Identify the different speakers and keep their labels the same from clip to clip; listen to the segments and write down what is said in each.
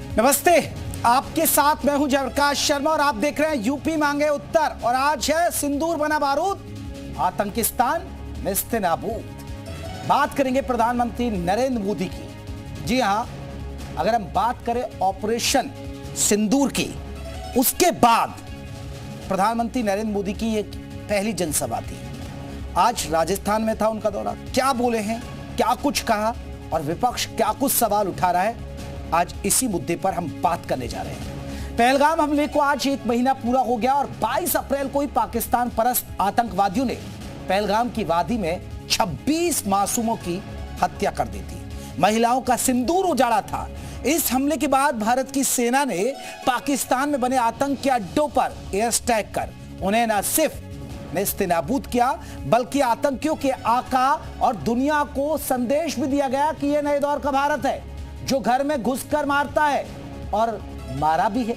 Speaker 1: नमस्ते, आपके साथ मैं हूं जयप्रकाश शर्मा और आप देख रहे हैं यूपी मांगे उत्तर। और आज है सिंदूर बना बारूद, आतंकिस्तान नेस्तनाबूद। बात करेंगे प्रधानमंत्री नरेंद्र मोदी की। जी हां, अगर हम बात करें ऑपरेशन सिंदूर की, उसके बाद प्रधानमंत्री नरेंद्र मोदी की ये पहली जनसभा थी। आज राजस्थान में था उनका दौरा। क्या बोले हैं, क्या कुछ कहा और विपक्ष क्या कुछ सवाल उठा रहा है, आज इसी मुद्दे पर हम बात करने जा रहे हैं। पहलगाम हमले को आज 1 महीना पूरा हो गया और 22 अप्रैल को ही पाकिस्तान परस्त आतंकवादियों ने पहलगाम की वादी में 26 मासूमों की हत्या कर दी थी। महिलाओं का सिंदूर उजाड़ा था। इस हमले के बाद भारत की सेना ने पाकिस्तान में बने आतंक के अड्डों पर एयर स्ट्राइक कर उन्हें न सिर्फ नेस्तनाबूद किया, बल्कि आतंकियों के आका और दुनिया को संदेश भी दिया गया कि यह नए दौर का भारत है जो घर में घुसकर मारता है, और मारा भी है।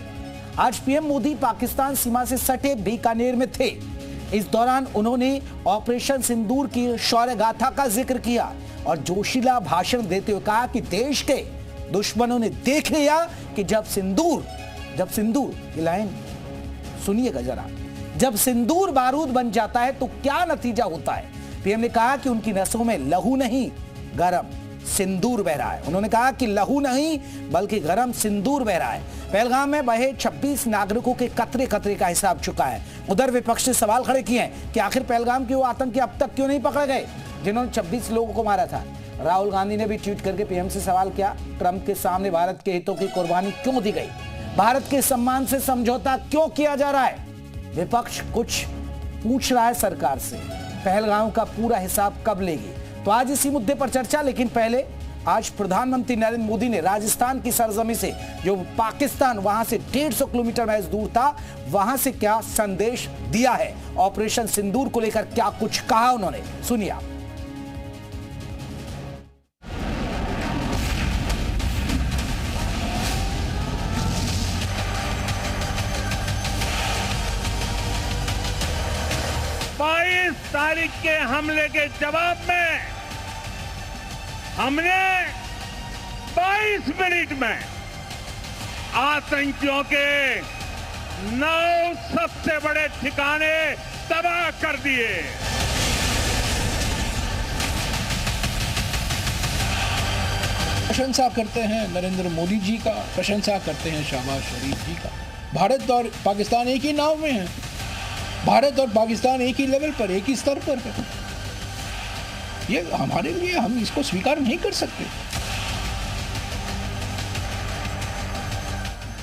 Speaker 1: आज पीएम मोदी पाकिस्तान सीमा से सटे बीकानेर में थे। इस दौरान उन्होंने ऑपरेशन सिंदूर की शौर्य गाथा का जिक्र किया और जोशीला भाषण देते हुए कहा कि देश के दुश्मनों ने देख लिया कि जब सिंदूर ये लाइन सुनिएगा जरा, जब सिंदूर बारूद बन जाता है तो क्या नतीजा होता है। पीएम ने कहा कि उनकी नसों में लहू नहीं, गरम सिंदूर बह रहा है। उन्होंने कहा कि लहू नहीं बल्कि गरम सिंदूर बह रहा है। पहलगाम में बहे 26 नागरिकों के कतरे कतरे का हिसाब चुका है। उधर विपक्ष ने सवाल खड़े किए हैं कि आखिर पहलगाम के वो आतंकी अब तक क्यों नहीं पकड़े गए जिन्होंने 26 लोगों को मारा था। राहुल गांधी ने भी ट्वीट करके पीएम से सवाल किया, ट्रंप के सामने भारत के हितों की कुर्बानी क्यों दी गई, भारत के सम्मान से समझौता क्यों किया जा रहा है। विपक्ष कुछ पूछ रहा है सरकार से, पहलगाम का पूरा हिसाब कब लेगी। तो आज इसी मुद्दे पर चर्चा। लेकिन पहले आज प्रधानमंत्री नरेंद्र मोदी ने राजस्थान की सरजमी से, जो पाकिस्तान वहां से 150 किलोमीटर महज दूर था, वहां से क्या संदेश दिया है, ऑपरेशन सिंदूर को लेकर क्या कुछ कहा उन्होंने, सुनिए आप।
Speaker 2: तारीख के हमले के जवाब में हमने 22 मिनट में आतंकियों के 9 सबसे बड़े ठिकाने तबाह कर दिए।
Speaker 3: प्रशंसा करते हैं नरेंद्र मोदी जी का, प्रशंसा करते हैं शहबाज शरीफ जी का। भारत और पाकिस्तान एक ही नाव में है, भारत और पाकिस्तान एक ही लेवल पर, एक ही स्तर पर है। ये हमारे लिए, हम इसको स्वीकार नहीं कर सकते।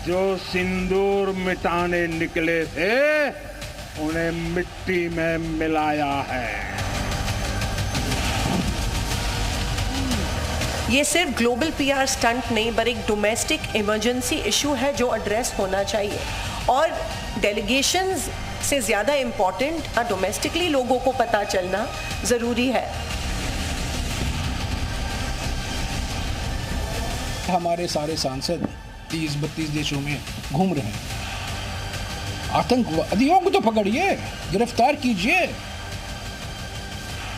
Speaker 2: जो सिंदूर मिटाने निकले थे उन्हें मिट्टी में मिलाया है।
Speaker 4: ये सिर्फ ग्लोबल पीआर स्टंट नहीं, पर एक डोमेस्टिक इमरजेंसी इशू है जो एड्रेस होना चाहिए। और डेलीगेशंस से ज्यादा इंपॉर्टेंट डोमेस्टिकली लोगों को पता चलना जरूरी है।
Speaker 3: हमारे सारे सांसद 30-32 देशों में घूम रहे हैं। आतंकवादियों को तो पकड़िए, गिरफ्तार कीजिए।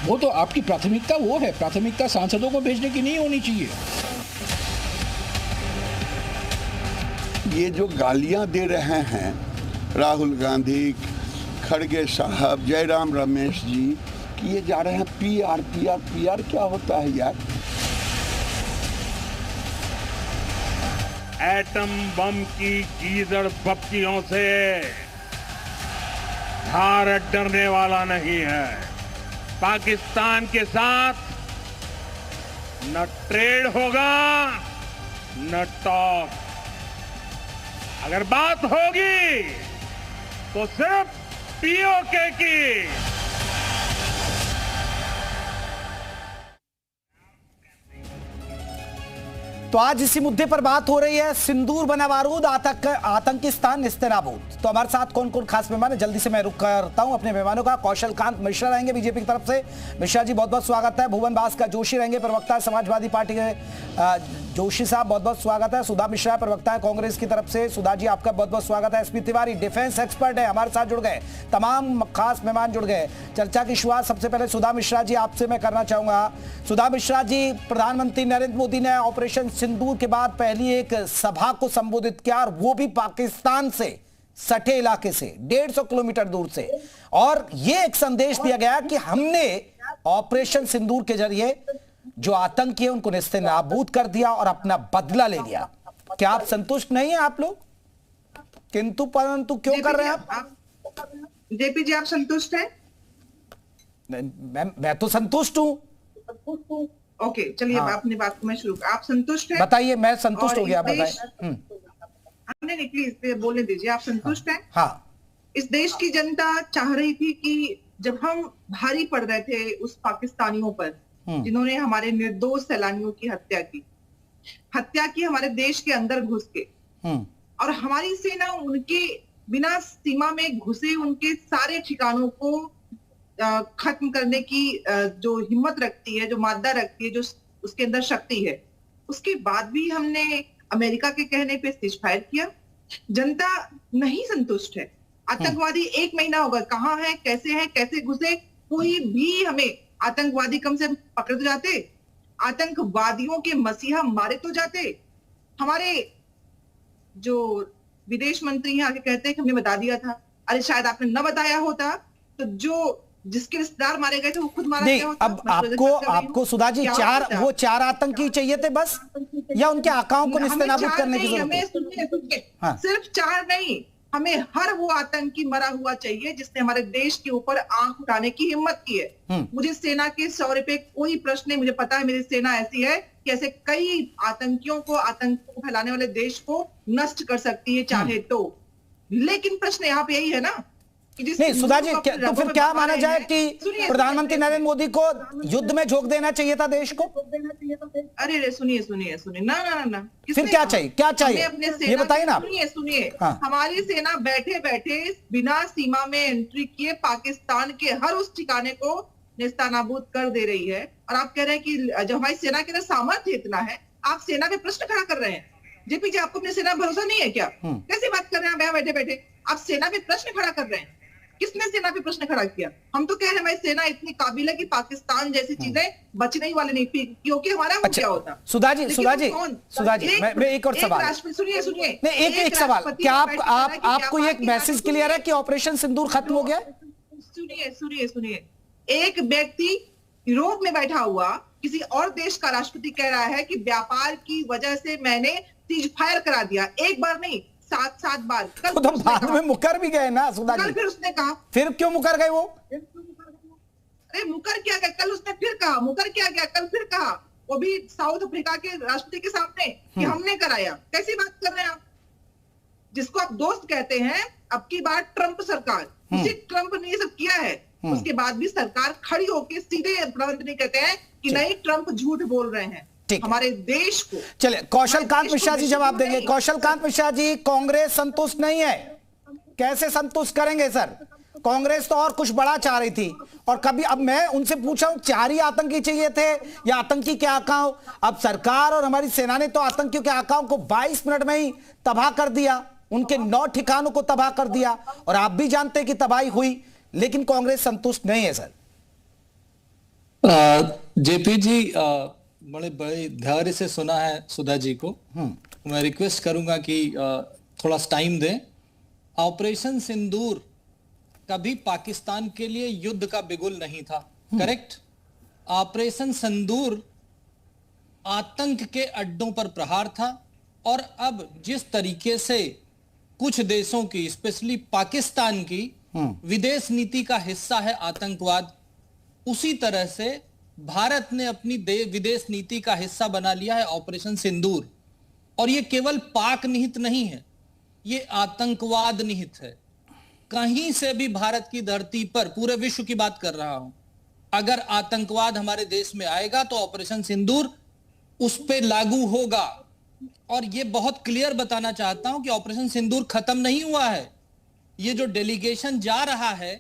Speaker 3: वो तो आपकी प्राथमिकता वो है, प्राथमिकता सांसदों को भेजने की नहीं होनी चाहिए।
Speaker 5: ये जो गालियां दे रहे हैं राहुल गांधी, खड़गे साहब, जयराम रमेश जी, कि ये जा रहे हैं पीआर क्या होता है यार।
Speaker 2: एटम बम की गीदड़ बप्तियों से भारत डरने वाला नहीं है। पाकिस्तान के साथ न ट्रेड होगा न टॉक। अगर बात होगी तो सिर्फ पीओके की।
Speaker 1: तो आज इसी मुद्दे पर बात हो रही है, सिंदूर बना बारूद, आतंकिस्तान नेस्तनाबूद। तो हमारे साथ कौन कौन खास मेहमान है, जल्दी से मैं रुक करता हूं अपने मेहमानों का। कौशल कांत मिश्रा रहेंगे बीजेपी की तरफ से, मिश्रा जी बहुत बहुत स्वागत है। भुवन बास का जोशी रहेंगे, प्रवक्ता समाजवादी पार्टी के जोशी साहब बहुत बहुत स्वागत है। सुधा मिश्रा प्रवक्ता है कांग्रेस की तरफ से। सुधा जी आपका बहुत बहुत स्वागत है। एसपी तिवारी डिफेंस एक्सपर्ट है, हमारे साथ जुड़ गए। तमाम खास मेहमान जुड़ गए। चर्चा की शुरुआत सबसे पहले सुधा मिश्रा जी आपसे मैं करना चाहूंगा। सुधा मिश्रा जी, प्रधानमंत्री नरेंद्र मोदी ने ऑपरेशन सिंदूर के बाद पहली एक सभा को संबोधित किया, और वो भी पाकिस्तान से सटे इलाके से 150 किलोमीटर दूर से, और ये एक संदेश दिया गया कि हमने ऑपरेशन सिंदूर के जरिए जो आतंकी है उनको नेस्तनाबूद कर दिया और अपना बदला ले लिया। क्या आप संतुष्ट नहीं हैं आप लोग? किंतु परंतु क्यों कर रहे हैं आप?
Speaker 6: जेपी जी, आप संतुष्ट हैं?
Speaker 1: मैं तो संतुष्ट हूं।
Speaker 6: ओके, चलिए अपनी बात को मैं शुरू। आप संतुष्ट हैं?
Speaker 1: बताइए। मैं संतुष्ट हो गया, बताइए।
Speaker 6: नहीं, प्लीज बोलने दीजिए। आप संतुष्ट हैं?
Speaker 1: हाँ।
Speaker 6: इस देश की जनता चाह रही थी कि जब हम भारी पड़ रहे थे उस पाकिस्तानियों पर जिन्होंने हमारे निर्दोष सैलानियों की हत्या की हमारे देश के अंदर घुस के, और हमारी सेना उनके बिना सीमा में घुसे उनके सारे ठिकानों को खत्म करने की जो हिम्मत रखती है, जो मादा रखती है, जो उसके अंदर शक्ति है, उसके बाद भी हमने अमेरिका के कहने पे सीजफायर किया। जनता नहीं संतुष्ट है। आतंकवादी 1 महीना होगा, कहाँ है, कैसे घुसे, कोई भी हमें आतंकवादी कम से पकड़ तो जाते, आतंकवादियों के मसीहा मारे तो जाते। हमारे जो विदेश मंत्री यहाँ आके कहते हैं कि हमने बता दिया था। अरे शायद आपने न बताया होता तो जो जिसके रिश्तेदार मारे गए थे वो खुद मारा गया होता।
Speaker 1: अब आपको सुधा जी वो चार आतंकी चाहिए थे बस, या उनके आकाओं को नेस्तनाबूद करने की जरूरत है?
Speaker 6: सुनिए, सिर्फ 4 नहीं, हमें हर वो आतंकी मरा हुआ चाहिए जिसने हमारे देश के ऊपर आंख उठाने की हिम्मत की है। मुझे सेना के शौर्य पे कोई प्रश्न नहीं। मुझे पता है मेरी सेना ऐसी है कि ऐसे कई आतंकियों को, आतंक को फैलाने वाले देश को नष्ट कर सकती है चाहे तो। लेकिन प्रश्न यहाँ पे यही है ना,
Speaker 1: नहीं सुधा जी, तो फिर क्या माना जाए कि प्रधानमंत्री नरेंद्र मोदी को युद्ध में झोंक देना चाहिए था देश को?
Speaker 6: अरे सुनिए ना,
Speaker 1: फिर क्या चाहिए ये बताइए ना।
Speaker 6: सुनिए, हमारी सेना बैठे बैठे बिना सीमा में एंट्री किए पाकिस्तान के हर उस ठिकाने को नेस्तनाबूद कर दे रही है। और आप कह रहे हैं कि जब हमारी सेना के अंदर सामर्थ्य इतना है, आप सेना पे प्रश्न खड़ा कर रहे हैं। जेपी जी, आपको अपनी सेना भरोसा नहीं है क्या? कैसी बात कर रहे हैं? बैठे बैठे आप सेना पे प्रश्न खड़ा कर रहे हैं। किसने सेना पे प्रश्न खड़ा किया? हम तो कह रहे हैं हमारी सेना इतनी काबिल है कि पाकिस्तान जैसी चीजें बचने ही वाले नहीं थी, क्योंकि हमारा वो क्या होता।
Speaker 1: सुधा जी, मैं एक और सवाल।
Speaker 6: सुनिए
Speaker 1: एक सवाल, क्या आपको ये मैसेज क्लियर है कि ऑपरेशन सिंदूर खत्म हो गया?
Speaker 6: सुनिए, एक व्यक्ति यूरोप में बैठा हुआ किसी और देश का राष्ट्रपति कह रहा है कि व्यापार की वजह से मैंने सीज फायर करा दिया। एक बार नहीं, 7 बार।
Speaker 1: तो बाद में मुकर भी गए ना सुधा जी।
Speaker 6: फिर उसने कहा,
Speaker 1: फिर क्यों मुकर गए वो?
Speaker 6: अरे मुकर क्या गया? कल उसने फिर कहा, मुकर क्या गया? कल फिर कहा, वो भी साउथ अफ्रीका के राष्ट्रपति के सामने कि हमने कराया। कैसी बात कर रहे हैं आप? जिसको आप दोस्त कहते हैं, अब की बार ट्रंप सरकार, उसी ट्रंप ने ये सब किया है। उसके बाद भी सरकार खड़ी होकर सीधे प्रधानमंत्री कहते हैं कि नहीं, ट्रंप झूठ बोल रहे हैं हमारे देश को।
Speaker 1: चलिए, कौशल कांत मिश्रा जी जवाब देंगे। कौशल कांत मिश्रा जी, कांग्रेस संतुष्ट नहीं है, कैसे संतुष्ट करेंगे सर? कांग्रेस तो और कुछ बड़ा चाह रही थी, और कभी अब मैं उनसे पूछा हूं 4 ही आतंकी चाहिए थे या आतंकी के आकाओं? अब सरकार और हमारी सेना ने तो आतंकियों के आकाओं को 22 मिनट में ही तबाह कर दिया, उनके 9 ठिकानों को तबाह कर दिया, और आप भी जानते हैं कि तबाही हुई, लेकिन कांग्रेस संतुष्ट नहीं है सर।
Speaker 7: जेपी जी, बड़े धैर्य से सुना है सुधा जी को। मैं रिक्वेस्ट करूंगा कि थोड़ा टाइम दें। ऑपरेशन सिंदूर कभी पाकिस्तान के लिए युद्ध का बिगुल नहीं था, करेक्ट? ऑपरेशन सिंदूर आतंक के अड्डों पर प्रहार था, और अब जिस तरीके से कुछ देशों की, स्पेशली पाकिस्तान की विदेश नीति का हिस्सा है आतंकवाद, उसी तरह से भारत ने अपनी विदेश नीति का हिस्सा बना लिया है ऑपरेशन सिंदूर। और यह केवल पाक निहित नहीं है, यह आतंकवाद निहित है। कहीं से भी भारत की धरती पर, पूरे विश्व की बात कर रहा हूं, अगर आतंकवाद हमारे देश में आएगा तो ऑपरेशन सिंदूर उस पर लागू होगा। और यह बहुत क्लियर बताना चाहता हूं कि ऑपरेशन सिंदूर खत्म नहीं हुआ है। ये जो डेलीगेशन जा रहा है,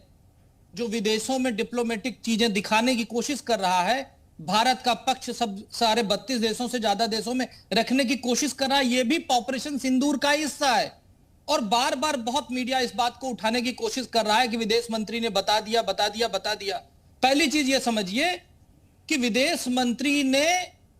Speaker 7: जो विदेशों में डिप्लोमेटिक चीजें दिखाने की कोशिश कर रहा है, भारत का पक्ष सब सारे 32 देशों से ज्यादा देशों में रखने की कोशिश कर रहा है। यह भी ऑपरेशन सिंदूर का हिस्सा है। और बार बार बहुत मीडिया इस बात को उठाने की कोशिश कर रहा है कि विदेश मंत्री ने बता दिया। पहली चीज यह समझिए कि विदेश मंत्री ने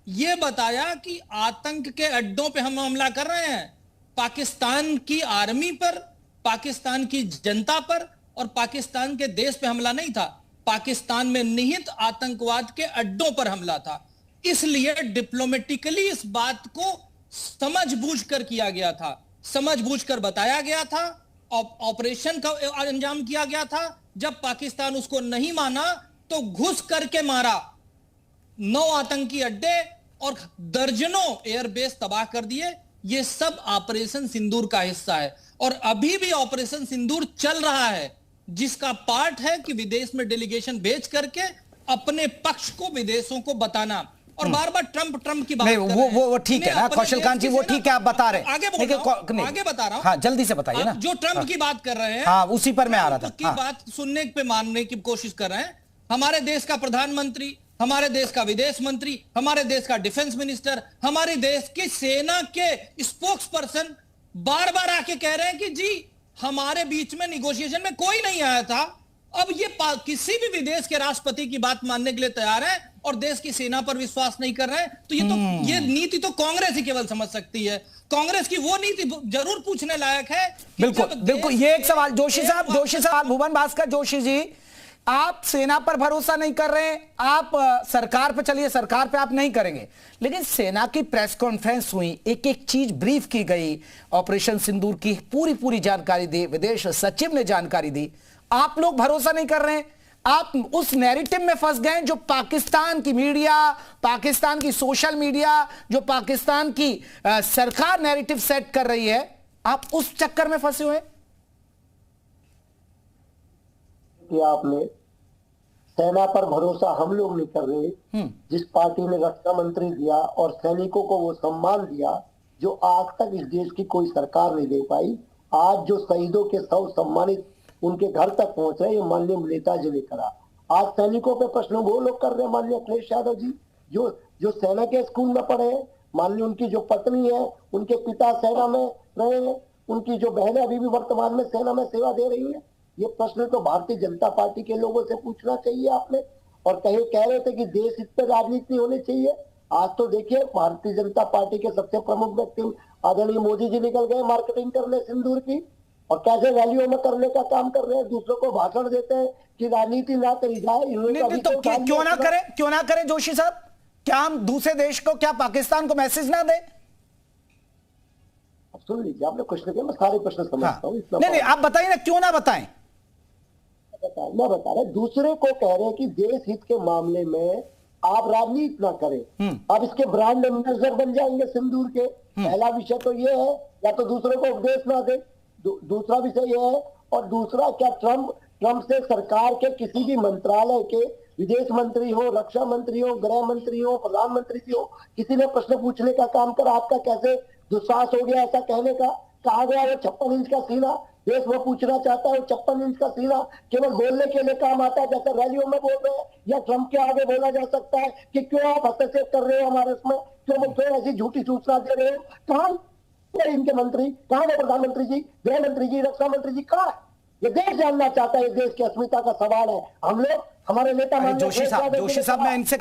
Speaker 7: यह बताया कि आतंक के अड्डों पे हम हमला कर रहे हैं, पाकिस्तान की आर्मी पर, पाकिस्तान की जनता पर और पाकिस्तान के देश पे हमला नहीं था, पाकिस्तान में निहित आतंकवाद के अड्डों पर हमला था। इसलिए डिप्लोमेटिकली इस बात को समझबूझकर किया गया था, समझबूझकर बताया गया था, ऑपरेशन का अंजाम किया गया था। जब पाकिस्तान उसको नहीं माना तो घुस करके मारा। 9 आतंकी अड्डे और दर्जनों एयरबेस तबाह कर दिए। यह सब ऑपरेशन सिंदूर का हिस्सा है और अभी भी ऑपरेशन सिंदूर चल रहा है, जिसका पार्ट है कि विदेश में डेलीगेशन भेज करके अपने पक्ष को विदेशों को बताना। और बार बार ट्रंप की बात
Speaker 1: नहीं, वो ठीक है ना कौशलकांत जी, वो ठीक है, आप बता रहे हैं।
Speaker 7: आगे बता रहा हूं।
Speaker 1: हाँ, जल्दी से बताइए ना।
Speaker 7: जो ट्रंप की बात कर रहे हैं,
Speaker 1: हाँ, उसी पर मैं आ रहा था।
Speaker 7: की बात सुनने पे मानने की कोशिश कर रहे हैं। हमारे देश का प्रधानमंत्री, हमारे देश का विदेश मंत्री, हमारे देश का डिफेंस मिनिस्टर, हमारे देश की सेना के स्पोक्स पर्सन बार बार आके कह रहे हैं कि जी हमारे बीच में निगोशिएशन में कोई नहीं आया था। अब ये किसी भी विदेश के राष्ट्रपति की बात मानने के लिए तैयार है और देश की सेना पर विश्वास नहीं कर रहे हैं। तो ये नीति तो कांग्रेस ही केवल समझ सकती है। कांग्रेस की वो नीति जरूर पूछने लायक है।
Speaker 1: बिल्कुल ये एक सवाल जोशी साहब, भुवन भास्कर जोशी जी, आप सेना पर भरोसा नहीं कर रहे हैं, आप सरकार पे चलिए, सरकार पे आप नहीं करेंगे, लेकिन सेना की प्रेस कॉन्फ्रेंस हुई, एक एक चीज ब्रीफ की गई, ऑपरेशन सिंदूर की पूरी जानकारी दी, विदेश सचिव ने जानकारी दी, आप लोग भरोसा नहीं कर रहे हैं। आप उस नैरेटिव में फंस गए जो पाकिस्तान की मीडिया, पाकिस्तान की सोशल मीडिया, जो पाकिस्तान की सरकार नैरेटिव सेट कर रही है, आप उस चक्कर में फंसे हुए।
Speaker 8: कि आपने सेना पर भरोसा हम लोग नहीं कर रहे। जिस पार्टी ने रक्षा मंत्री दिया और सैनिकों को वो सम्मान दिया जो आज तक इस देश की कोई सरकार नहीं दे पाई, आज जो शहीदों के शव सम्मानित उनके घर तक पहुंच रहे, ये माननीय नेताजी ने करा। आज सैनिकों पे प्रश्न वो लोग कर रहे हैं, माननीय अखिलेश यादव जी, जो सेना के स्कूल में पढ़े हैं, माननीय उनकी जो पत्नी है, उनके पिता सेना में रहे हैं, उनकी जो बहनें अभी भी वर्तमान में सेना में सेवा दे रही है। ये प्रश्न तो भारतीय जनता पार्टी के लोगों से पूछना चाहिए आपने। और कह रहे थे कि देश हित पे राजनीति होनी चाहिए। आज तो देखिए भारतीय जनता पार्टी के सबसे प्रमुख व्यक्ति आदरणीय मोदी जी निकल गए मार्केटिंग करने सिंदूर की, और कैसे रैलियों में करने का काम कर रहे हैं, दूसरों को भाषण देते हैं कि राजनीति ना करी जाए।
Speaker 1: तो क्यों ना करें जोशी साहब, क्या हम दूसरे देश को, क्या पाकिस्तान को मैसेज ना दें?
Speaker 8: सुन लीजिए, आपने प्रश्न किया, मैं सारे प्रश्न समझता हूँ।
Speaker 1: नहीं, आप बताइए ना, क्यों ना बताएं?
Speaker 8: मैं बता रहा, दूसरे को कह रहे हैं कि देश हित के मामले में आप राजनीति ना करें। अब इसके ब्रांड एम्बेसडर बन जाएंगे सिंदूर के। पहला विषय तो ये है, या तो दूसरे को उपदेश ना दे। दूसरा विषय यह है, और दूसरा क्या ट्रंप से सरकार के किसी भी मंत्रालय के विदेश मंत्री हो, रक्षा मंत्री हो, गृह मंत्री हो, प्रधानमंत्री जी हो, किसी ने प्रश्न पूछने का काम करा? आपका कैसे दुस्साहस हो गया ऐसा कहने का? कहा गया वो 56 इंच का सीना देश वो पूछना चाहता है, वो 56 इंच का सीना केवल बोलने के लिए काम आता है, जैसे रैलियों में बोल रहे हैं, या ट्रंप के आगे बोला जा सकता है कि क्यों आप हस्तक्षेप कर रहे हो हमारे इसमें, क्यों ऐसी झूठी सूचना दे रहे हो? कहाँ इनके मंत्री, कहाँ है प्रधानमंत्री जी, गृह मंत्री जी, रक्षा मंत्री जी, कहाँ? ये देश जानना चाहता है, देश की अस्मिता का सवाल है। हम लोग, हमारे नेता
Speaker 1: जोशी साहब मैं इनसे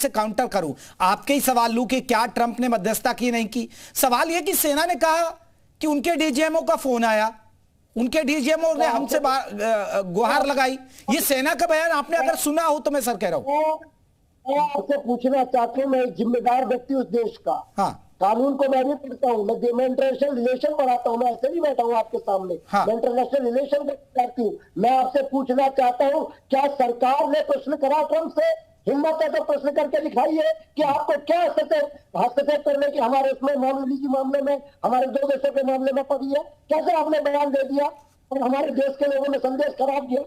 Speaker 1: काउंटर करूं, आपके ही सवाल लूं कि क्या ट्रंप ने मध्यस्थता की नहीं की। सवाल यह कि सेना ने कहा कि उनके डीजीएमओ का फोन आया, उनके डीजीएमओ ने हमसे गुहार लगाई। ये सेना का बयान आपने अगर सुना हो तो मैं सर कह रहा हूं,
Speaker 8: आपसे पूछना चाहता हूं, मैं जिम्मेदार व्यक्ति उस देश का,
Speaker 1: हाँ,
Speaker 8: कानून को मैं भी पढ़ता हूँ, मैं इंटरनेशनल रिलेशन पढ़ाता हूँ, मैं ऐसे नहीं बैठा हूँ आपके सामने,
Speaker 1: हाँ।
Speaker 8: मैं इंटरनेशनल रिलेशन करती हूँ। मैं आपसे पूछना चाहता हूँ, क्या सरकार ने प्रश्न करा ट्रंप से? हिम्मत है तो प्रश्न करके दिखाइए कि आपको क्या हस्तक्षेप करने की हमारे इसमें निजी मामले में, हमारे 2 देशों के मामले में पड़ी है? कैसे आपने बयान दे दिया और हमारे देश के लोगों ने संदेश खराब किया?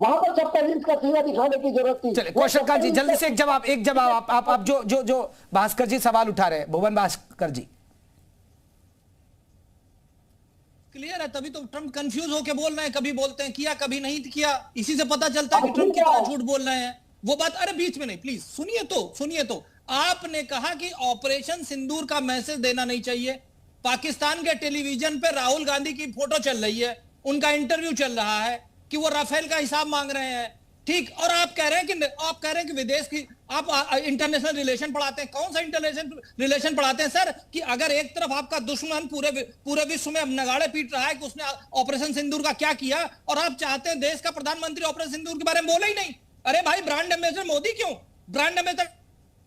Speaker 8: वहां पर 56 इंच का सीना दिखाने की जरूरत थी।
Speaker 1: कौशलकांत जी जल्दी से एक जवाब आप जो भास्कर जी सवाल उठा रहे हैं, भुवन भास्कर जी।
Speaker 7: क्लियर है, तभी तो ट्रंप कंफ्यूज होकर बोल रहे हैं, कभी बोलते हैं किया, कभी नहीं किया। इसी से पता चलता है कि ट्रंप कितना झूठ बोल रहे हैं। वो बात, अरे बीच में नहीं, प्लीज सुनिए तो आपने कहा कि ऑपरेशन सिंदूर का मैसेज देना नहीं चाहिए। पाकिस्तान के टेलीविजन पे राहुल गांधी की फोटो चल रही है, उनका इंटरव्यू चल रहा है कि वो राफेल का हिसाब मांग रहे हैं, ठीक, और आप कह रहे हैं कि विदेश की आप इंटरनेशनल रिलेशन पढ़ाते हैं। कौन सा इंटरनेशनल रिलेशन पढ़ाते हैं सर? कि अगर एक तरफ आपका दुश्मन पूरे विश्व में नगाड़े पीट रहा है कि उसने ऑपरेशन सिंदूर का क्या किया, और आप चाहते हैं देश का प्रधानमंत्री ऑपरेशन सिंदूर के बारे में बोले ही नहीं। अरे भाई, ब्रांड एम्बेसडर मोदी क्यों? ब्रांड एम्बेसडर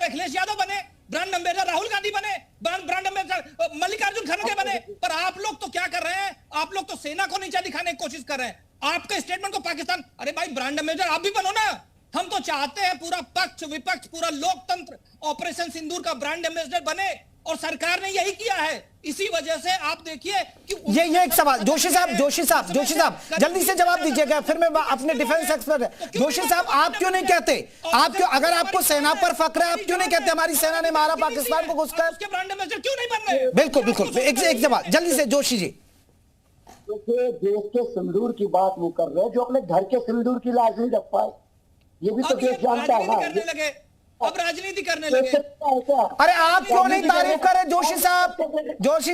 Speaker 7: अखिलेश यादव बने, ब्रांड एम्बेसडर राहुल गांधी बने, ब्रांड एम्बेसडर मल्लिकार्जुन खड़गे बने, पर आप लोग तो क्या कर रहे हैं? आप लोग तो सेना को नीचा दिखाने की कोशिश कर रहे हैं। आपके स्टेटमेंट को पाकिस्तान, अरे भाई ब्रांड एम्बेसडर आप भी बनो ना। हम तो चाहते हैं पूरा पक्ष विपक्ष पूरा लोकतंत्र ऑपरेशन सिंदूर का ब्रांड एम्बेसडर बने, और सरकार ने यही किया है। इसी वजह से आप देखिए कि
Speaker 1: ये एक सवाल, जोशी साहब जल्दी से जवाब दीजिएगा, फिर मैं अपने डिफेंस एक्सपर्ट। जोशी साहब, आप क्यों नहीं कहते, आप क्यों, अगर आपको सेना पर फक्र है, आप क्यों नहीं कहते हमारी सेना ने मारा पाकिस्तान को घुसकर?
Speaker 7: उसके ब्रांड एम्बेसडर क्यों नहीं बन रहे?
Speaker 1: बिल्कुल एक सवाल जल्दी से जोशी जी।
Speaker 8: देखिए, देश के सिंदूर की बात वो कर रहे हैं जो अपने घर के सिंदूर की लाज नहीं रख पाए। ये भी तो देश जानता है ना।
Speaker 7: अब राजनीति करने लगे।
Speaker 1: अरे आप क्यों नहीं तारीफ करें जोशी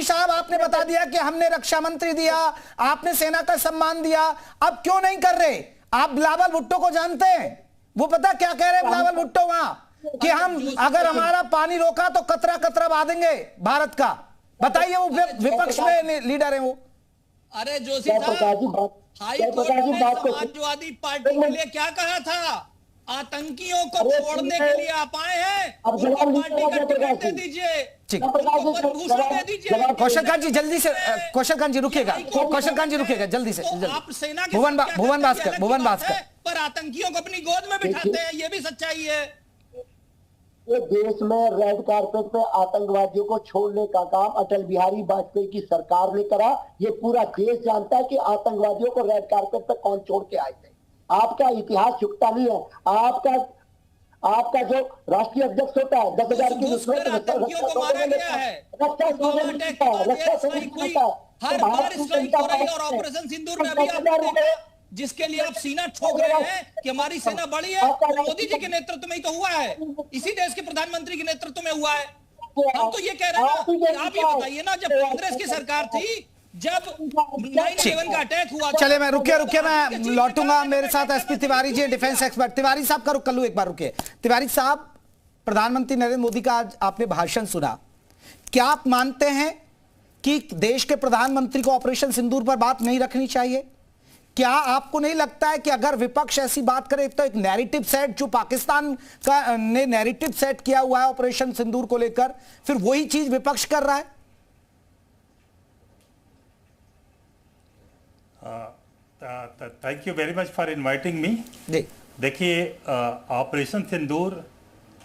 Speaker 1: साहब, आपने बता दिया कि हमने रक्षा मंत्री दिया, आपने सेना का सम्मान दिया, अब क्यों नहीं कर रहे? आप बिलावल भुट्टो को जानते हैं, वो पता क्या कह रहे हैं बिलावल भुट्टो वहां, कि हम अगर हमारा पानी रोका तो कतरा कतरा बांधेंगे भारत का। बताइए, वो विपक्ष में लीडर है वो।
Speaker 7: अरे जोशी साहब, हाई कोर्ट ने समाजवादी पार्टी के लिए क्या कहा था? आतंकियों को छोड़ने के लिए आप आए हैं, पार्टी का टिकट दे दीजिए, भूषण दे दीजिए।
Speaker 1: कौशलकांत जी जल्दी से, कौशलकांत जी रुकिएगा जल्दी से।
Speaker 7: आप सेना के
Speaker 1: भुवन भास्कर
Speaker 7: पर आतंकियों को अपनी गोद में बिठाते हैं, ये भी सच्चाई है।
Speaker 8: ये देश में रेड कारपेट पे आतंकवादियों को छोड़ने का काम अटल बिहारी वाजपेयी की सरकार ने करा। ये पूरा देश जानता है कि आतंकवादियों को रेड कारपेट पे कौन छोड़ के आए थे। आपका इतिहास चुकता नहीं है। आपका जो राष्ट्रीय अध्यक्ष होता है 10,000 की
Speaker 7: ऑपरेशन सिंदूर में अभी आपने देखा, जिसके लिए आप सीना ठोक रहे हैं कि हमारी सेना बड़ी है, मोदी जी के नेतृत्व में ही तो हुआ है, इसी देश के प्रधानमंत्री के नेतृत्व में हुआ है। हम तो ये कह रहे हैं, आप ये बताइए ना, जब कांग्रेस की सरकार थी, जब 9/11 का अटैक हुआ,
Speaker 1: चले मैं रुकिए मैं लौटूंगा। मेरे साथ SP Tiwari ji, defence expert. Tiwari साहब का रुक कर लूं एक बार, रुकिए। तिवारी साहब, प्रधानमंत्री नरेंद्र मोदी का आज आपने भाषण सुना, क्या आप मानते हैं कि देश के प्रधानमंत्री को ऑपरेशन सिंदूर पर बात नहीं रखनी चाहिए? क्या आपको नहीं लगता है कि अगर विपक्ष ऐसी बात करे तो एक नैरेटिव सेट, जो पाकिस्तान का ने नैरेटिव सेट किया हुआ है ऑपरेशन सिंदूर को लेकर, फिर वही चीज विपक्ष कर रहा है?
Speaker 9: Thank you very much for inviting me. देखिए, ऑपरेशन सिंदूर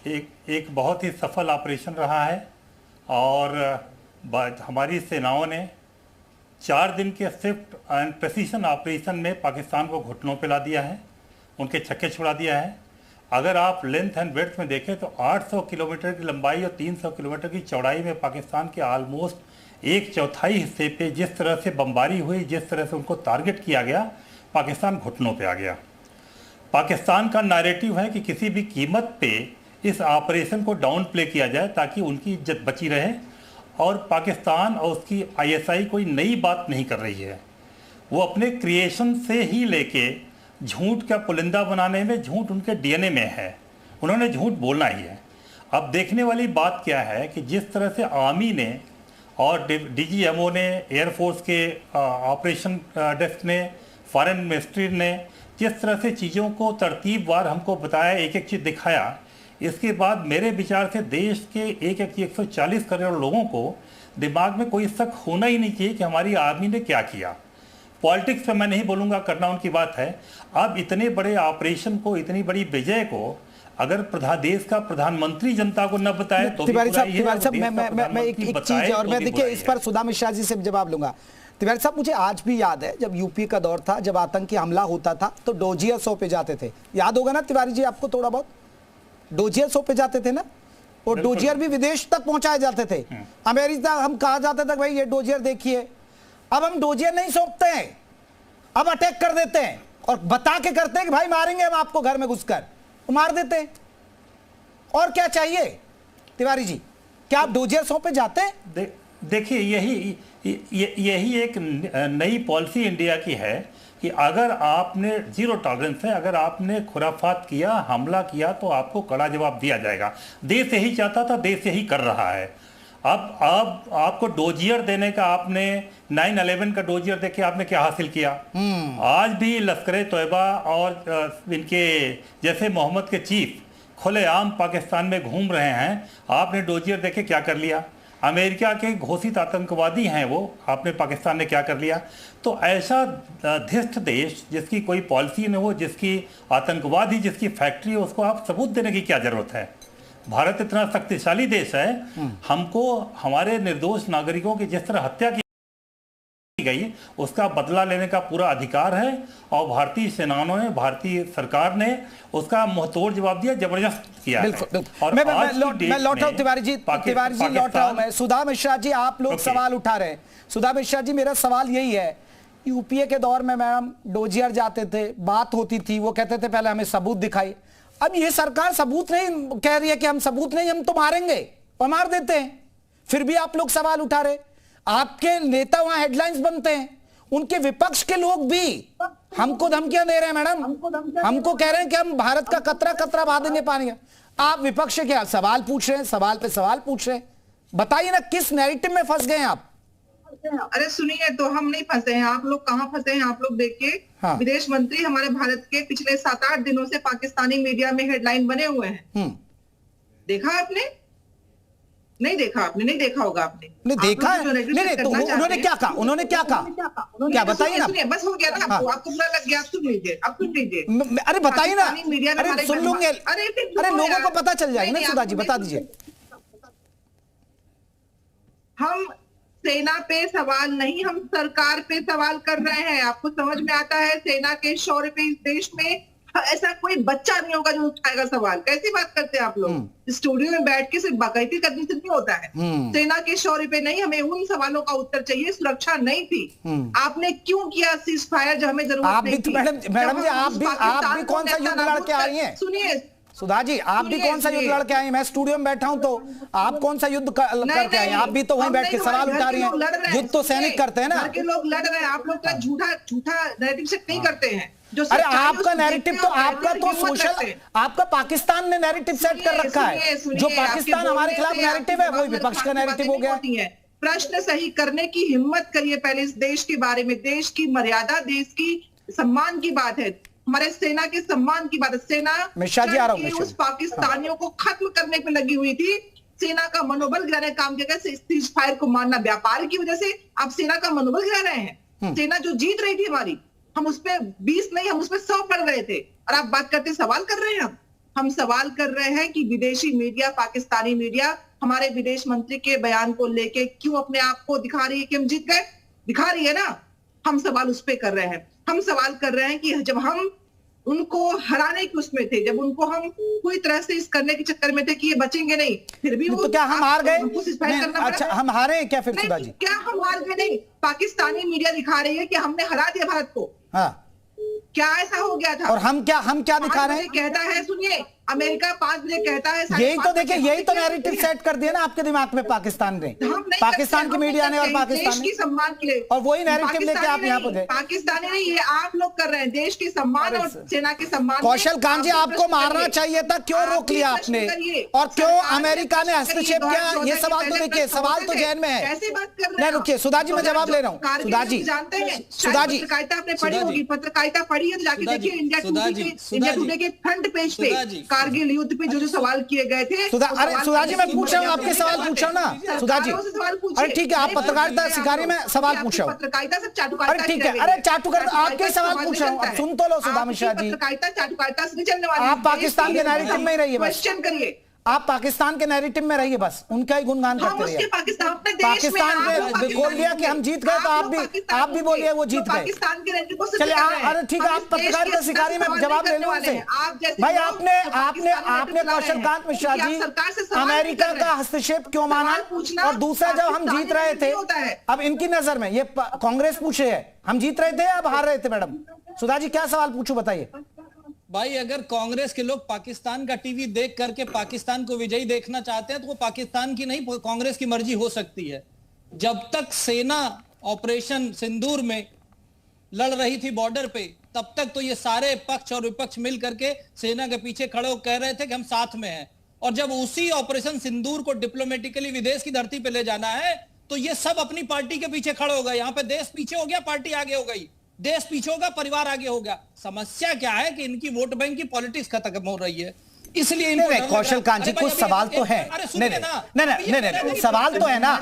Speaker 9: एक बहुत ही सफल ऑपरेशन रहा है, और हमारी सेनाओं ने 4 दिन के स्विफ्ट एंड प्रेसिशन ऑपरेशन में पाकिस्तान को घुटनों पे ला दिया है, उनके छक्के छुड़ा दिया है। अगर आप लेंथ एंड ब्रेड्थ में देखें तो 800 किलोमीटर की लंबाई और 300 किलोमीटर की चौड़ाई में पाकिस्तान के ऑलमोस्ट 1/4 हिस्से पे जिस तरह से बमबारी हुई, जिस तरह से उनको टारगेट किया गया, पाकिस्तान घुटनों पे आ गया। पाकिस्तान का नैरेटिव है कि किसी भी कीमत पे इस ऑपरेशन को डाउन प्ले किया जाए ताकि उनकी इज्जत बची रहे, और पाकिस्तान और उसकी ISI कोई नई बात नहीं कर रही है। वो अपने क्रिएशन से ही लेके झूठ का पुलिंदा बनाने में, झूठ उनके DNA में है, उन्होंने झूठ बोलना ही है। अब देखने वाली बात क्या है कि जिस तरह से आर्मी ने और DGMO ने, एयरफोर्स के ऑपरेशन डेस्क ने, फॉरेन मिनिस्ट्री ने जिस तरह से चीज़ों को तरतीबवार हमको बताया, एक एक चीज़ दिखाया, इसके बाद मेरे विचार से देश के 140 करोड़ लोगों को दिमाग में कोई शक होना ही नहीं चाहिए कि हमारी आर्मी ने क्या किया। पॉलिटिक्स पे मैं नहीं बोलूँगा, करना उनकी बात है। अब इतने बड़े ऑपरेशन को, इतनी बड़ी विजय को अगर देश का प्रधानमंत्री जनता को न बताए तो
Speaker 1: तिवारी साहब मैं एक चीज, और मैं देखिए इस पर सुधा मिश्रा जी से जवाब लूंगा। तिवारी साहब, मुझे आज भी याद है जब यूपी का दौर था, जब आतंकी हमला होता था तो डोजियर 100 पे जाते थे, याद होगा ना तिवारी जी आपको? थोड़ा बहुत डोजियर 100 पे जाते थे ना, और डोजियर भी विदेश तक पहुंचाए जाते थे। अमेरिका हम कहा जाता था भाई ये डोजियर देखिए। अब हम डोजियर नहीं सौंपते हैं, अब अटैक कर देते हैं और बता के करते हैं कि भाई मारेंगे हम आपको घर में घुसकर। वो मार देते हैं। और क्या चाहिए तिवारी जी, क्या आप डोजियर सौंपे जाते हैं?
Speaker 9: देखिए यही एक नई पॉलिसी इंडिया की है कि अगर आपने जीरो टॉलरेंस है, अगर आपने खुराफात किया, हमला किया तो आपको कड़ा जवाब दिया जाएगा। देश यही चाहता था, देश यही कर रहा है। अब आपको डोजियर देने का, आपने 9/11 का डोजियर देके आपने क्या हासिल किया? आज भी लश्कर तोयबा और इनके जैसे मोहम्मद के चीफ खुलेआम पाकिस्तान में घूम रहे हैं, आपने डोजियर देके क्या कर लिया? अमेरिका के घोषित आतंकवादी हैं वो, आपने पाकिस्तान ने क्या कर लिया? तो ऐसा धिष्ट देश जिसकी कोई पॉलिसी न हो, जिसकी आतंकवाद ही जिसकी फैक्ट्री हो, उसको आप सबूत देने की क्या जरूरत है? भारत इतना शक्तिशाली देश है, हमको हमारे निर्दोष नागरिकों की जिस तरह हत्या की गई उसका बदला लेने का पूरा अधिकार है, और भारतीय सेनाओं ने, भारतीय सरकार ने उसका मुंहतोड़ जवाब दिया, जबरदस्त किया है।
Speaker 1: और मैं लौट रहा हूं तिवारी जी लौट रहा हूं मैं। सुधा मिश्रा जी, आप लोग सवाल उठा रहे हैं। सुधा मिश्रा जी, मेरा सवाल यही है, यूपीए के दौर में मैडम डोजियर जाते थे, बात होती थी, वो कहते थे पहले हमें सबूत दिखाई। अब ये सरकार सबूत नहीं कह रही है कि हम सबूत नहीं, हम तो मारेंगे, और मार देते हैं। फिर भी आप लोग सवाल उठा रहे। आपके नेता वहां हेडलाइंस बनते हैं, उनके विपक्ष के लोग भी हमको धमकियां दे रहे हैं मैडम, हमको कह रहे हैं कि हम भारत का कतरा कतरा बहा देंगे पानी का। आप विपक्ष के क्या सवाल पूछ रहे हैं, सवाल पे सवाल पूछ रहे हैं। बताइए ना, किस नैरेटिव में फंस गए हैं आप?
Speaker 6: अरे सुनिए, तो हम नहीं फंसे हैं, आप लोग कहाँ फंसे हैं? आप लोग देखिए, हाँ। विदेश मंत्री हमारे भारत के पिछले 7-8 दिनों से पाकिस्तानी मीडिया में हेडलाइन बने हुए हैं। देखा आपने? नहीं देखा आपने, नहीं देखा होगा आपने।
Speaker 1: नहीं देखा है, नहीं तो उन्होंने क्या कहा? उन्होंने क्या कहा? क्या बताइए ना।
Speaker 6: बस हो गया ना, आपको बुरा लग गया, आप सुन लीजिए, आप सुन लीजिए।
Speaker 1: अरे बताइए ना, अरे सुन लूंगे, अरे लोगों को पता चल जाएगा ना। सुधा जी बता दीजिए।
Speaker 6: हम सेना पे सवाल नहीं, हम सरकार पे सवाल कर रहे हैं। आपको समझ में आता है? सेना के शौर्य पे इस देश में ऐसा कोई बच्चा नहीं होगा जो उठाएगा सवाल। कैसी बात करते हैं आप लोग? स्टूडियो में बैठ के सिर्फ बाकायदगी करने से नहीं होता है। सेना के शौर्य पे नहीं, हमें उन सवालों का उत्तर चाहिए। सुरक्षा नहीं थी, आपने क्यों किया सीज फायर जब हमें जरूरत नहीं थी?
Speaker 1: मैडम जी, आप भी कौन सा युद्ध लड़ के आई हैं?
Speaker 6: सुनिए
Speaker 1: सुधा जी, आप भी कौन सा युद्ध लड़ के आई हैं? मैं स्टूडियो में बैठा हूं, तो आप कौन सा युद्ध करके आई हैं? आप भी तो वहीं बैठ के सवाल उठा रही हैं। युद्ध तो सैनिक करते हैं ना।
Speaker 6: के लोग लड़ रहे हैं, आप लोग का झूठा नैरेटिव सेट नहीं करते हैं।
Speaker 1: अरे आपका नैरेटिव तो, आपका तो सोशल, आपका पाकिस्तान ने नैरेटिव सेट कर रखा है। जो पाकिस्तान हमारे खिलाफ नैरेटिव है, वही विपक्ष का नैरेटिव हो गया।
Speaker 6: प्रश्न सही करने की हिम्मत करिए पहले इस देश के बारे में। देश की मर्यादा, देश की सम्मान की बात है, हमारे सेना के सम्मान की बात है। सेना
Speaker 1: मिश्रा जी आ रहा हूं,
Speaker 6: उस पाकिस्तानियों को खत्म करने पे लगी हुई थी, सेना का मनोबल गिराने का काम किया। सीज फायर को मानना व्यापार की वजह से आप सेना का मनोबल गिरा रहे हैं। सेना जो जीत रही थी हमारी, हम उस पे 20 नहीं, हम उस पे 100 पढ़ रहे थे, और आप बात करते सवाल कर रहे हैं। हम सवाल कर रहे हैं कि विदेशी मीडिया, पाकिस्तानी मीडिया हमारे विदेश मंत्री के बयान को लेके क्यों अपने आप को दिखा रही है कि हम जीत गए? दिखा रही है ना। हम सवाल उस पे कर रहे हैं। हम सवाल कर रहे हैं कि जब हम उनको हराने की उसमें थे, जब उनको हम पूरी तरह से इस करने के चक्कर में थे कि ये बचेंगे नहीं, फिर भी
Speaker 1: तो क्या हम हार गए? अच्छा, हम हारे हैं क्या फिर सुधा जी?
Speaker 6: क्या हम हार गए? नहीं, पाकिस्तानी मीडिया दिखा रही है कि हमने हरा दिया भारत को।
Speaker 1: हाँ,
Speaker 6: क्या ऐसा हो गया था?
Speaker 1: और हम क्या दिखा रहे हैं?
Speaker 6: कहता है, सुनिए, अमेरिका 5 बजे कहता है।
Speaker 1: यही तो देखिए, यही तो नैरेटिव सेट कर दिया ना आपके दिमाग में पाकिस्तान ने, पाकिस्तान की मीडिया ने और पाकिस्तान
Speaker 6: की सम्मान के लिए,
Speaker 1: और वही नैरेटिव लेके आप यहाँ पे गए।
Speaker 6: पाकिस्तानी नहीं, ये आप लोग कर रहे हैं। देश के सम्मान और सेना के सम्मान।
Speaker 1: कौशल कांत जी, आपको मारना चाहिए था, क्यों रोक लिया आपने? और क्यों अमेरिका ने हस्तक्षेप किया? ये सवाल तो देखिए, सवाल तो जहन में है।
Speaker 6: कैसे बात कर रहे हैं?
Speaker 1: नहीं रुकिए, सुधा जी मैं जवाब ले रहा हूँ। सुधा जी
Speaker 6: जानते हैं,
Speaker 1: सुधा जी
Speaker 6: पत्रकारिता आपने पढ़ी होगी, पत्रकारिता पढ़ी है, जाके देखिए इंडिया टुडे के फ्रंट पेज पे कारगिल युद्ध पे जो सवाल किए गए थे।
Speaker 1: अरे सुधा जी, मैं पूछ रहा हूँ, आपके सवाल पूछ रहा हूँ ना सुधा जी। अरे ठीक है, आप पत्रकारिता शिकारी में सवाल पूछ रहा हूँ।
Speaker 6: पत्रकारिता से चाटुकारिता।
Speaker 1: अरे ठीक है, अरे चाटुकारिता, आपके सवाल पूछ रहा हूँ, अब सुन तो लो सुधा मिश्रा जी।
Speaker 6: पत्रकारिता चाटुकारिता से चलने वाली।
Speaker 1: आप पाकिस्तान के नैरेटिव में ही रहिए,
Speaker 6: क्वेश्चन करिए।
Speaker 1: आप पाकिस्तान के नैरेटिव में रहिए, बस उनका ही गुणगान करते रहिए। पाकिस्तान ने बोल दिया कि हम जीत गए, तो आप भी बोलिए वो जीत गए। चलिए, अरे ठीक है, आप पत्रकारिता शिकारी में जवाब ले लो उनसे। भाई आपने कौशल कांत मिश्रा जी अमेरिका का हस्तक्षेप क्यों माना? और दूसरा, जब हम जीत रहे थे, अब इनकी नजर में ये कांग्रेस पूछे है, हम जीत रहे थे अब हार रहे थे? मैडम सुधा जी, क्या सवाल पूछूं बताइए।
Speaker 7: भाई अगर कांग्रेस के लोग पाकिस्तान का टीवी देख करके पाकिस्तान को विजयी देखना चाहते हैं तो वो पाकिस्तान की नहीं कांग्रेस की मर्जी हो सकती है। जब तक सेना ऑपरेशन सिंदूर में लड़ रही थी बॉर्डर पे, तब तक तो ये सारे पक्ष और विपक्ष मिल करके सेना के पीछे खड़े हो कह रहे थे कि हम साथ में हैं। और जब उसी ऑपरेशन सिंदूर को डिप्लोमेटिकली विदेश की धरती पे ले जाना है तो ये सब अपनी पार्टी के पीछे खड़े हो गए। यहां पे देश पीछे हो गया, पार्टी आगे हो गई, देश पीछे होगा, परिवार आगे हो गया। समस्या क्या है कि इनकी वोट बैंक की पॉलिटिक्स खत्म हो रही है, इसलिए
Speaker 1: कौशल कांत जी कुछ सवाल तो है। नहीं, सवाल तो है ना।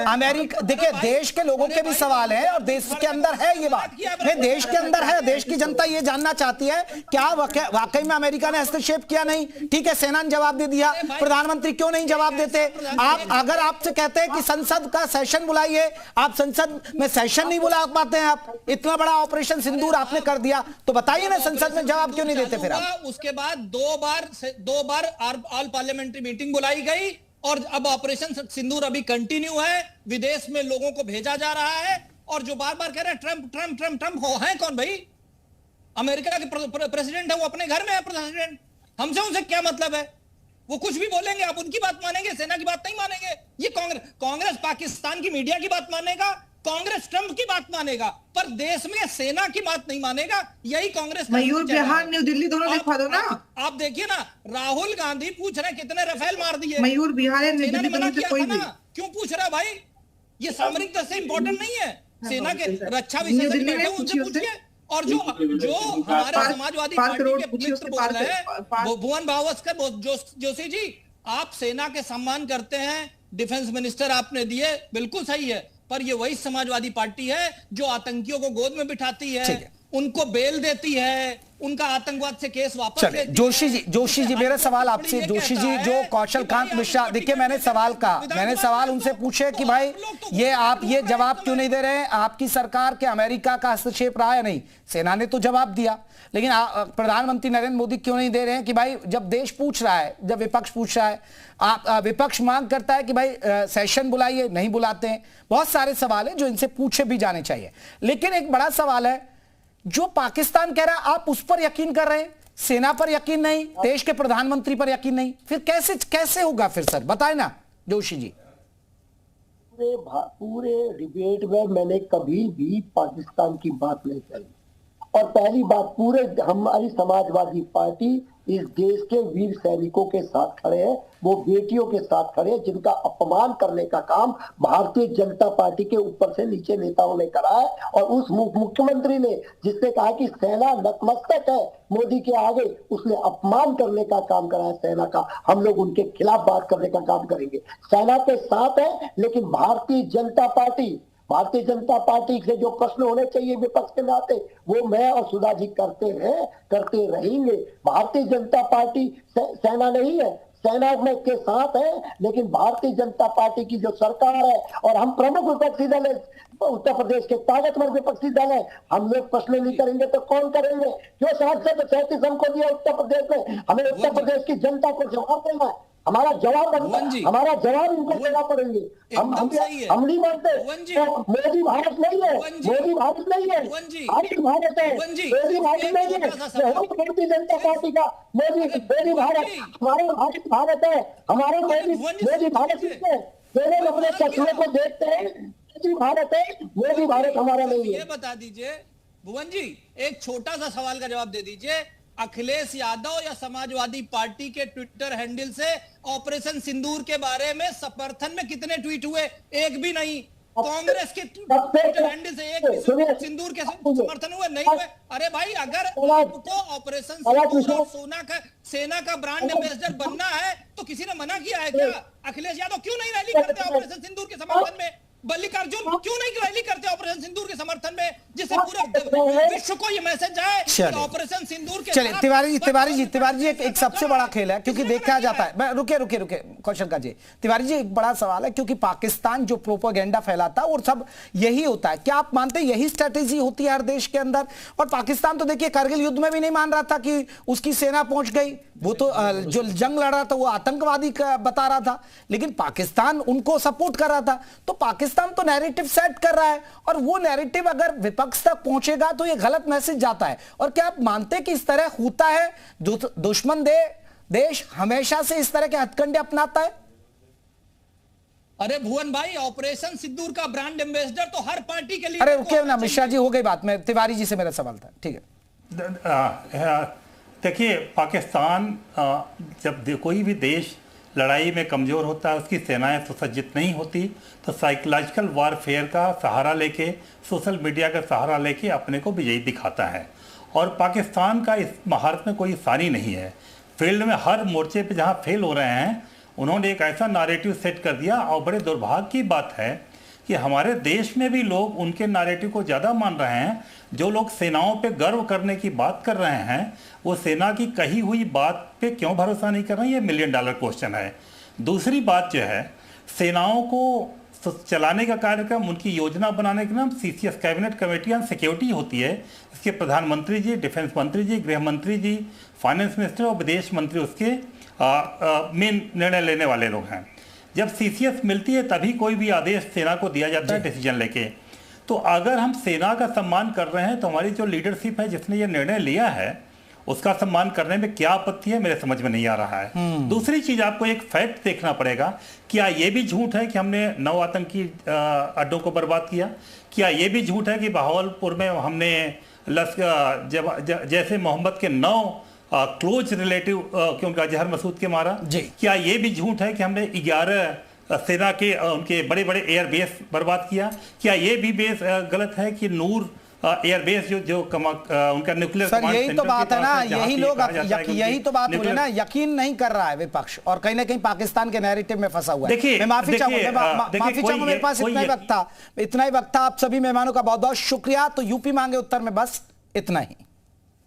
Speaker 1: अमेरिका देखिए, देश के लोगों के भी सवाल हैं और देश के अंदर है ये बात, देश के अंदर है। देश की जनता ये जानना चाहती है क्या वाकई में अमेरिका ने हस्तक्षेप किया? नहीं, ठीक है, सेना ने जवाब दे दिया, प्रधानमंत्री क्यों नहीं जवाब देते? आप अगर आपसे कहते हैं कि संसद का सेशन बुलाइए, आप संसद में सेशन नहीं बुला पाते हैं, आप इतना बड़ा ऑपरेशन सिंदूर आपने कर दिया, तो बताइए ना संसद में जवाब क्यों नहीं देते फिर आप?
Speaker 7: उसके बाद दो बार ऑल पार्लियामेंट्री मीटिंग बुलाई गई और अब ऑपरेशन सिंदूर अभी कंटिन्यू है, विदेश में लोगों को भेजा जा रहा है। और जो बार बार कह रहे हैं ट्रंप ट्रंप ट्रंप ट्रंप हो, है कौन भाई? अमेरिका के प्रेसिडेंट है, वो अपने घर में है प्रेसिडेंट, हमसे उनसे क्या मतलब है? वो कुछ भी बोलेंगे, आप उनकी बात मानेंगे, सेना की बात नहीं मानेंगे। ये कांग्रेस पाकिस्तान की मीडिया की बात मानेगा, कांग्रेस ट्रंप की बात मानेगा, पर देश में सेना की बात नहीं मानेगा। यही कांग्रेस।
Speaker 6: मयूर बिहार न्यू दिल्ली दोनों दिखा दो ना।
Speaker 7: आप देखिए ना, राहुल गांधी पूछ रहे कितने रफेल मार दिए।
Speaker 6: मयूर बिहार न्यू दिल्ली दोनों से कोई नहीं।
Speaker 7: क्यों पूछ रहा भाई? ये सामरिक दृष्टि से इंपॉर्टेंट नहीं है। सेना के रक्षा विशेषज्ञ बैठे उनसे पूछिए। और जो हमारे समाजवादी पार्टी के मित्र बोल रहे हैं, भुवन भावस्कर जोशी जी, आप सेना के सम्मान करते हैं, डिफेंस मिनिस्टर आपने दिए, बिल्कुल सही है, पर ये वही समाजवादी पार्टी है जो आतंकियों को गोद में बिठाती है, उनको बेल देती है, उनका आतंकवाद से केस वापस लेती है।
Speaker 1: जोशी जी मेरा सवाल आपसे, जोशी जी जो कौशल कांत मिश्रा, देखिए मैंने सवाल उनसे पूछे कि भाई ये आप ये जवाब क्यों नहीं दे रहे हैं? आपकी सरकार के अमेरिका का हस्तक्षेप रहा है? नहीं, सेना ने तो जवाब दिया, लेकिन प्रधानमंत्री नरेंद्र मोदी क्यों नहीं दे रहे हैं कि भाई जब देश पूछ रहा है, जब विपक्ष पूछ रहा है, आप विपक्ष मांग करता है कि भाई सेशन बुलाइए, नहीं बुलाते हैं। बहुत सारे सवाल हैं जो इनसे पूछे भी जाने चाहिए, लेकिन एक बड़ा सवाल है जो पाकिस्तान कह रहा है, आप उस पर यकीन कर रहे हैं, सेना पर यकीन नहीं, देश के प्रधानमंत्री पर यकीन नहीं, फिर कैसे होगा फिर? सर बताएं ना जोशी जी।
Speaker 8: पूरे डिबेट में मैंने कभी भी पाकिस्तान की बात नहीं कही। और पहली बात, पूरे हमारी समाजवादी पार्टी इस देश के वीर सैनिकों के साथ खड़े हैं, वो बेटियों के साथ खड़े हैं जिनका अपमान करने का काम भारतीय जनता पार्टी के ऊपर से नीचे नेताओं ने करा है। और उस मुख्यमंत्री ने जिसने कहा कि सेना नतमस्तक है मोदी के आगे, उसने अपमान करने का काम करा है सेना का। हम लोग उनके खिलाफ बात करने का काम करेंगे। सेना के साथ है, लेकिन भारतीय जनता पार्टी से जो प्रश्न होने चाहिए विपक्ष के नाते, वो मैं और सुधा जी करते रहेंगे। भारतीय जनता पार्टी सेना नहीं है, सेना में के साथ है, लेकिन भारतीय जनता पार्टी की जो सरकार है और हम प्रमुख विपक्षी दल है, उत्तर प्रदेश के ताकतवर विपक्षी दल है, हम लोग प्रश्न नहीं करेंगे तो कौन करेंगे? जो 37 हमको दिया उत्तर प्रदेश में, हमें उत्तर प्रदेश की जनता को जवाब देना है। हमारा जवाब इनको देना पड़ेंगे। हम नहीं मानते तो मोदी भारत नहीं है, भारत भारत है, मोदी भारत नहीं है, भारतीय जनता पार्टी का मोदी भारत, हमारा भारत है, हमारे मोदी भारत है। दोनों अपने शत्रुओं को देखते हैं, भारत है, मोदी भारत हमारा नहीं है।
Speaker 7: ये बता दीजिए भुवन जी, एक छोटा सा सवाल का जवाब दे दीजिए, अखिलेश यादव या समाजवादी पार्टी के ट्विटर हैंडल से ऑपरेशन सिंदूर के बारे में समर्थन में कितने ट्वीट हुए? एक भी नहीं। कांग्रेस के ट्विटर हैंडल से एक भी सिंदूर के समर्थन हुए? नहीं हुए। अरे भाई, अगर आपको ऑपरेशन सिंदूर और सेना का ब्रांड एम्बेसडर बनना है तो किसी ने मना किया है क्या? अखिलेश यादव क्यों नहीं रैली करते ऑपरेशन सिंदूर के समर्थन में? मल्लिकार्जुन क्यों नहीं रैली करते ऑपरेशन सिंदूर के समर्थन में, जिससे पूरे विश्व को ये मैसेज जाए कि ऑपरेशन सिंदूर के।
Speaker 1: चलिए तिवारी जी एक सबसे बड़ा खेल है, क्योंकि देखा जाता है, रुके कौशल का जी, तिवारी जी एक बड़ा सवाल है, क्योंकि पाकिस्तान जो प्रोपेगेंडा फैलाता है और सब यही होता है, क्या आप मानते हैं यही स्ट्रेटेजी होती है हर देश के अंदर? और पाकिस्तान तो देखिए कारगिल युद्ध में भी नहीं मान रहा था कि उसकी सेना पहुंच गई, वो तो जो जंग लड़ रहा था वो आतंकवादी का बता रहा था, लेकिन पाकिस्तान उनको सपोर्ट कर रहा था। तो पाकिस्तान पाकिस्तान तो नैरेटिव सेट कर रहा है, और वो नैरेटिव अगर विपक्ष तक पहुंचेगा तो ये गलत मैसेज जाता है। और क्या आप मानते कि इस तरह होता है? दुश्मन देश हमेशा से इस तरह के हथकंडे अपनाता है?
Speaker 7: अरे भुवन भाई, ऑपरेशन सिंदूर का ब्रांड एम्बेसडर तो हर पार्टी के लिए।
Speaker 1: अरे रुकिए ना मिश्रा जी, हो गई बात। मैं तिवारी जी से मेरा सवाल था, ठीक है।
Speaker 9: देखिए, पाकिस्तान जब कोई भी देश लड़ाई में कमज़ोर होता है, उसकी सेनाएं सुसज्जित नहीं होती, तो साइकोलॉजिकल वारफेयर का सहारा लेके, सोशल मीडिया का सहारा लेके अपने को विजयी दिखाता है। और पाकिस्तान का इस महारत में कोई सानी नहीं है। फील्ड में हर मोर्चे पे जहाँ फेल हो रहे हैं, उन्होंने एक ऐसा नैरेटिव सेट कर दिया। और बड़े दुर्भाग्य की बात है कि हमारे देश में भी लोग उनके नैरेटिव को ज़्यादा मान रहे हैं। जो लोग सेनाओं पे गर्व करने की बात कर रहे हैं, वो सेना की कही हुई बात पे क्यों भरोसा नहीं कर रहे हैं? ये $1 मिलियन क्वेश्चन है। दूसरी बात जो है, सेनाओं को चलाने का कार्यक्रम, उनकी योजना बनाने का नाम CCS cabinet committee on security होती है। इसके प्रधानमंत्री जी, डिफेंस मंत्री जी, गृह मंत्री जी, फाइनेंस मिनिस्टर और विदेश मंत्री उसके मेन निर्णय लेने वाले लोग हैं। जब CCS मिलती है तभी कोई भी आदेश सेना को दिया जाता है डिसीजन लेके। तो अगर हम सेना का सम्मान कर रहे हैं तो हमारी जो लीडरशिप है जिसने ये निर्णय लिया है उसका सम्मान करने में क्या आपत्ति है, मेरे समझ में नहीं आ रहा है। दूसरी चीज, आपको एक फैक्ट देखना पड़ेगा। क्या ये भी झूठ है कि हमने 9 आतंकी अड्डों को बर्बाद किया? क्या ये भी झूठ है कि बहावलपुर में हमने जैसे मोहम्मद के 9 क्लोज रिलेटिव के उनका जहर मसूद के मारा? क्या ये भी झूठ है कि हमने 11 सेना के उनके बड़े बड़े एयर बेस बर्बाद किया? क्या ये भी बेस गलत है कि नूर एयरबेस जो उनका न्यूक्लियर
Speaker 1: सर, यही तो बात है ना, यही तो बात बोले ना, यकीन नहीं कर रहा है विपक्ष और कहीं ना कहीं पाकिस्तान के नैरेटिव में फंसा हुआ है। मैं माफी चाहूंगा, मेरे पास इतना ही वक्त था। आप सभी मेहमानों का बहुत बहुत शुक्रिया। तो यूपी मांगे उत्तर में बस इतना ही।